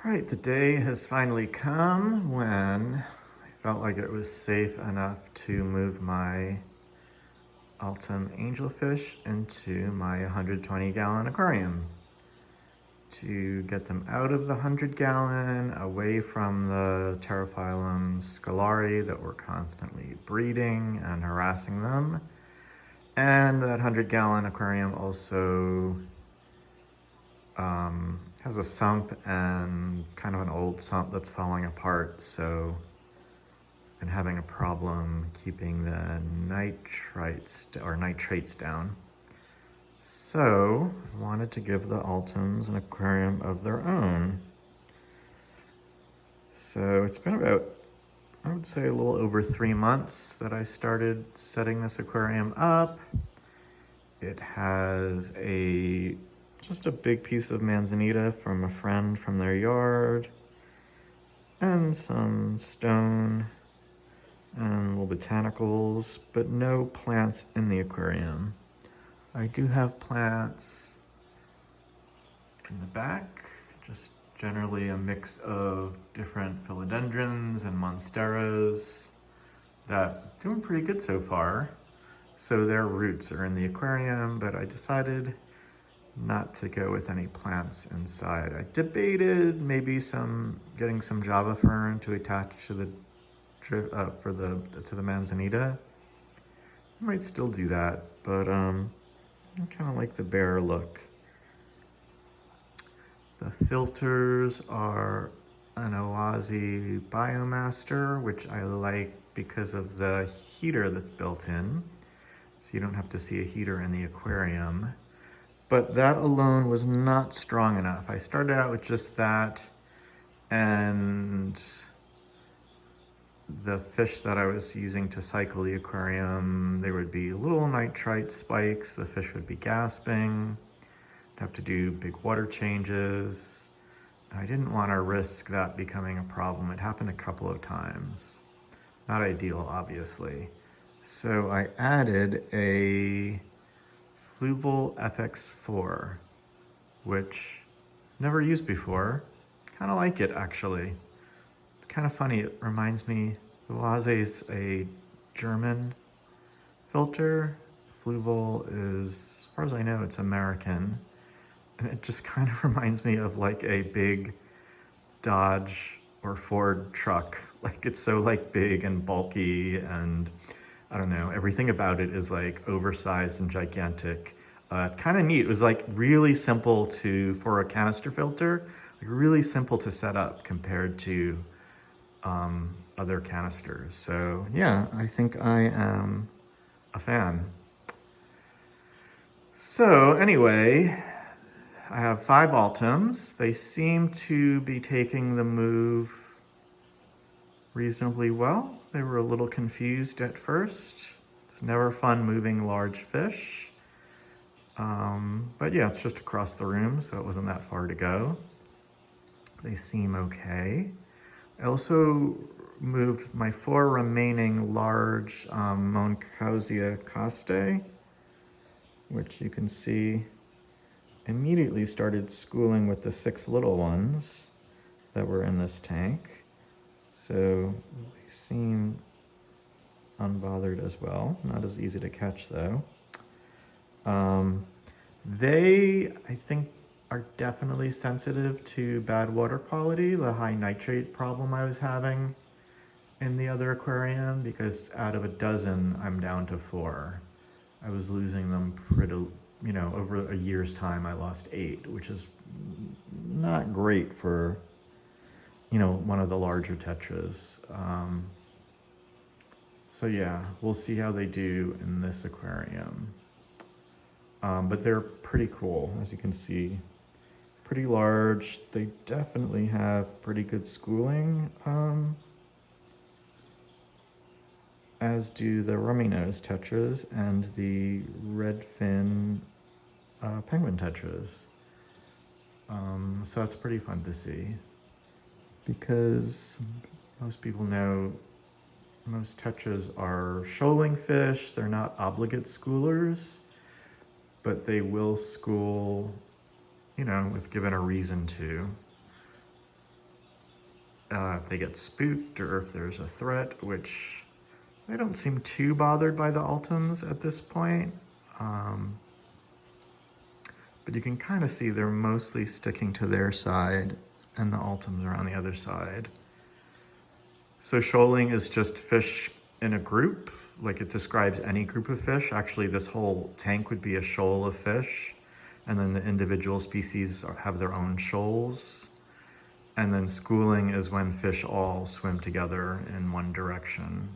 All right, the day has finally come when I felt like it was safe enough to move my altum angelfish into my 120-gallon aquarium to get them out of the 100-gallon, away from the Pterophyllum scalari that were constantly breeding and harassing them. And that 100-gallon aquarium also has a sump and kind of an old sump that's falling apart, so I'm having a problem keeping the nitrates down. So I wanted to give the altums an aquarium of their own. So it's been about, I would say, a little over 3 months that I started setting this aquarium up. It has just a big piece of Manzanita from a friend from their yard, and some stone and little botanicals, but no plants in the aquarium. I do have plants in the back, just generally a mix of different philodendrons and monsteras that doing pretty good so far. So their roots are in the aquarium, but I decided not to go with any plants inside. I debated maybe getting some Java fern to attach to the Manzanita. I might still do that, but I kind of like the bare look. The filters are an Oase Biomaster, which I like because of the heater that's built in, so you don't have to see a heater in the aquarium. But that alone was not strong enough. I started out with just that, and the fish that I was using to cycle the aquarium, there would be little nitrite spikes, the fish would be gasping, I'd have to do big water changes. I didn't want to risk that becoming a problem. It happened a couple of times. Not ideal, obviously. So I added a Fluval FX4, which never used before. Kind of like it, actually. It's kind of funny. It reminds me, the Oase is a German filter. Fluval is, as far as I know, it's American. And it just kind of reminds me of like a big Dodge or Ford truck. Like, it's so like big and bulky, and I don't know, everything about it is like oversized and gigantic. Kind of neat. It was like really simple for a canister filter, like really simple to set up compared to other canisters. So yeah, I think I am a fan. So anyway, I have 5 altums. They seem to be taking the move reasonably well. They were a little confused at first. It's never fun moving large fish. But yeah, it's just across the room, so it wasn't that far to go. They seem okay. I also moved my 4 remaining large Moenkhausia costae, which you can see immediately started schooling with the 6 little ones that were in this tank. So they seem unbothered as well. Not as easy to catch though. They, I think, are definitely sensitive to bad water quality, the high nitrate problem I was having in the other aquarium, because out of a dozen, I'm down to 4. I was losing them pretty, over a year's time, I lost 8, which is not great for, one of the larger tetras. So yeah, we'll see how they do in this aquarium. But they're pretty cool, as you can see. Pretty large. They definitely have pretty good schooling, as do the rummynose tetras and the redfin penguin tetras. So that's pretty fun to see, because most people know most tetras are shoaling fish. They're not obligate schoolers, but they will school, if given a reason to. if they get spooked or if there's a threat, which they don't seem too bothered by the altums at this point. But you can kind of see they're mostly sticking to their side and the altums are on the other side. So shoaling is just fish in a group, like it describes any group of fish. Actually, this whole tank would be a shoal of fish, and then the individual species have their own shoals. And then schooling is when fish all swim together in one direction.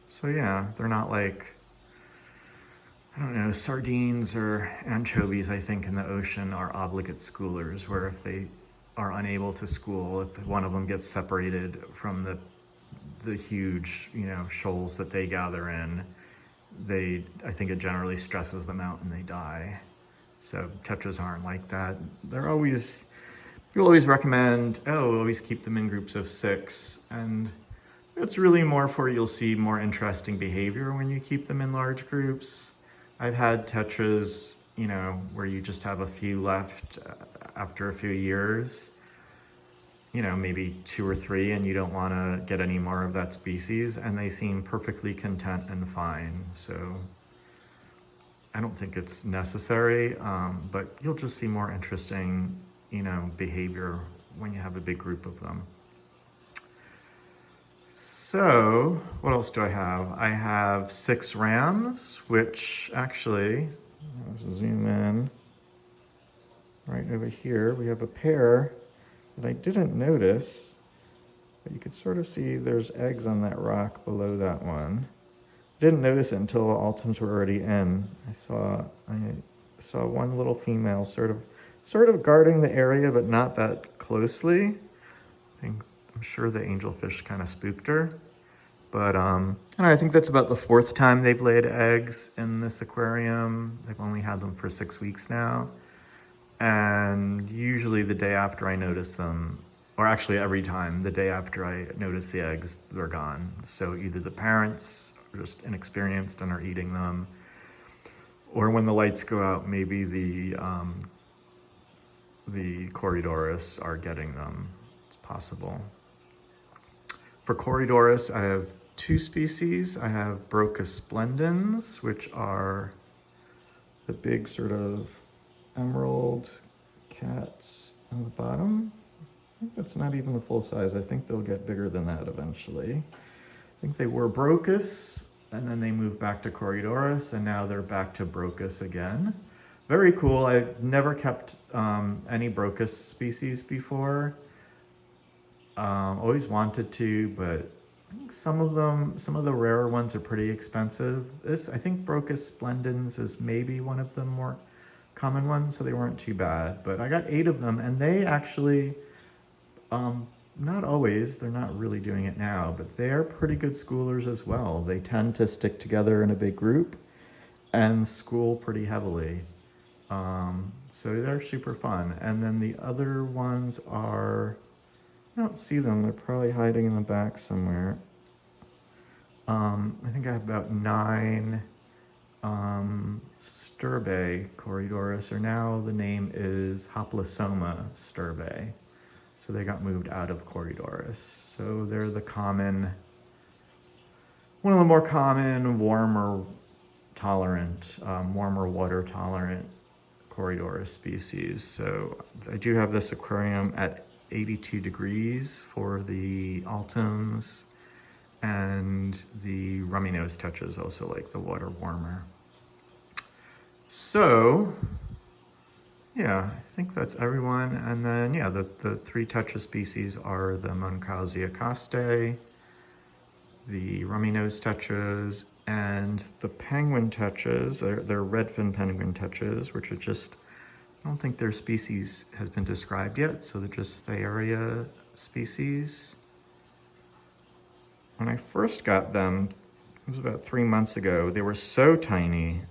So yeah, they're not like, I don't know, sardines or anchovies, I think, in the ocean are obligate schoolers, where if they are unable to school, if one of them gets separated from the huge, shoals that they gather in, I think it generally stresses them out and they die. So tetras aren't like that. You always recommend, always keep them in groups of 6, and it's really more for you'll see more interesting behavior when you keep them in large groups. I've had tetras, where you just have a few left after a few years, maybe 2 or 3, and you don't want to get any more of that species, and they seem perfectly content and fine. So I don't think it's necessary, but you'll just see more interesting, behavior when you have a big group of them. So what else do I have? I have 6 rams, which actually, let's zoom in. Right over here, we have a pair that I didn't notice, but you could sort of see there's eggs on that rock below that one. Didn't notice it until the altums were already in. I saw one little female sort of guarding the area, but not that closely. I'm sure the angelfish kind of spooked her. But I think that's about the 4th time they've laid eggs in this aquarium. They've only had them for 6 weeks now. And usually the day after I notice them, or actually every time, the day after I notice the eggs, they're gone. So either the parents are just inexperienced and are eating them, or when the lights go out, maybe the Corydoras are getting them. It's possible. For Corydoras, I have 2 species. I have Buce splendens, which are the big sort of emerald cats on the bottom. I think that's not even a full size. I think they'll get bigger than that eventually. I think they were Buce, and then they moved back to Corydoras, and now they're back to Buce again. Very cool. I've never kept any Buce species before. Always wanted to, but I think some of the rarer ones are pretty expensive. I think Buce splendens is maybe one of the more common ones, so they weren't too bad. But I got 8 of them, and they actually, not always, they're not really doing it now, but they're pretty good schoolers as well. They tend to stick together in a big group and school pretty heavily. So they're super fun. And then the other ones are, I don't see them. They're probably hiding in the back somewhere. I think I have about 9 Sturbe Corydoras, or now the name is Hoplosoma Sturbe. So they got moved out of Corydoras. So they're the common, one of the more common warmer water tolerant Corydoras species. So I do have this aquarium at 82 degrees for the altums, and the rummynose touches also like the water warmer. So yeah, I think that's everyone. And then yeah, the 3 tetra species are the Moenkhausia costae, the rummynose tetras, and the penguin tetras. They're redfin penguin tetras, which are just, I don't think their species has been described yet, so they're just Thayeria species. When I first got them, it was about 3 months ago, they were so tiny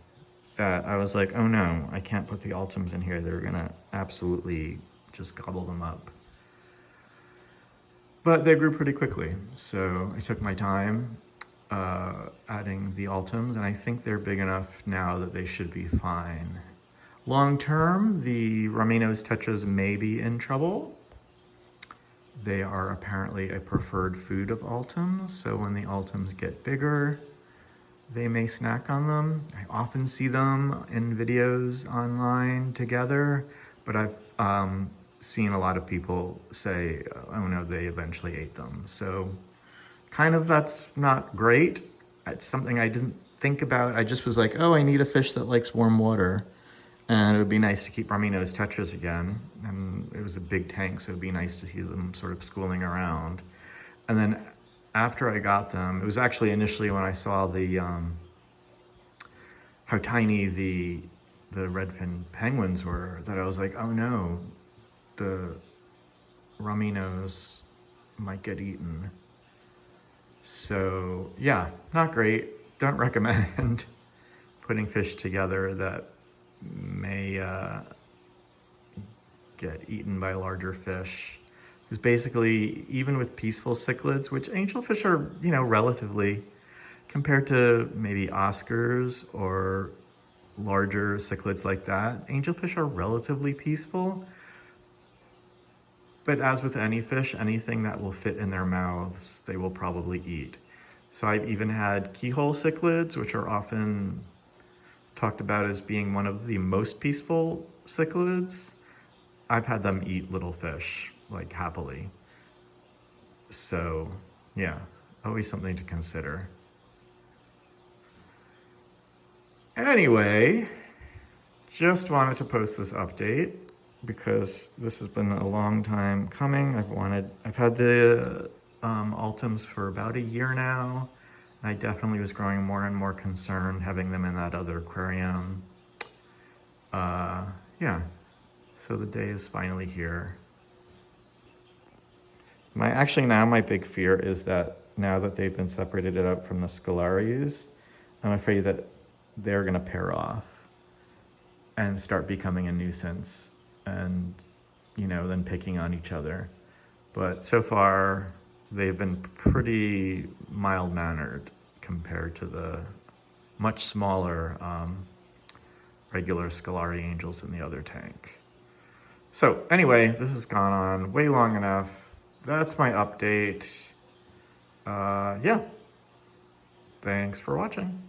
that I was like, oh no, I can't put the altums in here. They're gonna absolutely just gobble them up. But they grew pretty quickly, so I took my time adding the altums, and I think they're big enough now that they should be fine. Long term, the rummynose tetras may be in trouble. They are apparently a preferred food of altums, so when the altums get bigger, they may snack on them. I often see them in videos online together, but I've seen a lot of people say, oh no, they eventually ate them. So kind of that's not great. It's something I didn't think about. I just was like, oh, I need a fish that likes warm water. And it would be nice to keep rummynose tetras again. And it was a big tank, so it'd be nice to see them sort of schooling around. And then after I got them, it was actually initially when I saw the how tiny the redfin penguins were that I was like, oh no, the rummynose might get eaten. So yeah, not great. Don't recommend putting fish together that may get eaten by larger fish. Because basically, even with peaceful cichlids, which angelfish are, you know, relatively, compared to maybe Oscars or larger cichlids like that, angelfish are relatively peaceful. But as with any fish, anything that will fit in their mouths, they will probably eat. So I've even had keyhole cichlids, which are often talked about as being one of the most peaceful cichlids. I've had them eat little fish, like happily. So yeah, always something to consider. Anyway, just wanted to post this update because this has been a long time coming. I've had the altums for about a year now. I definitely was growing more and more concerned having them in that other aquarium. Yeah, so the day is finally here. Now my big fear is that now that they've been separated out from the scalaries, I'm afraid that they're gonna pair off and start becoming a nuisance and, you know, then picking on each other. But so far, they've been pretty mild-mannered compared to the much smaller regular Scalari angels in the other tank. So anyway, this has gone on way long enough. That's my update. Yeah, thanks for watching.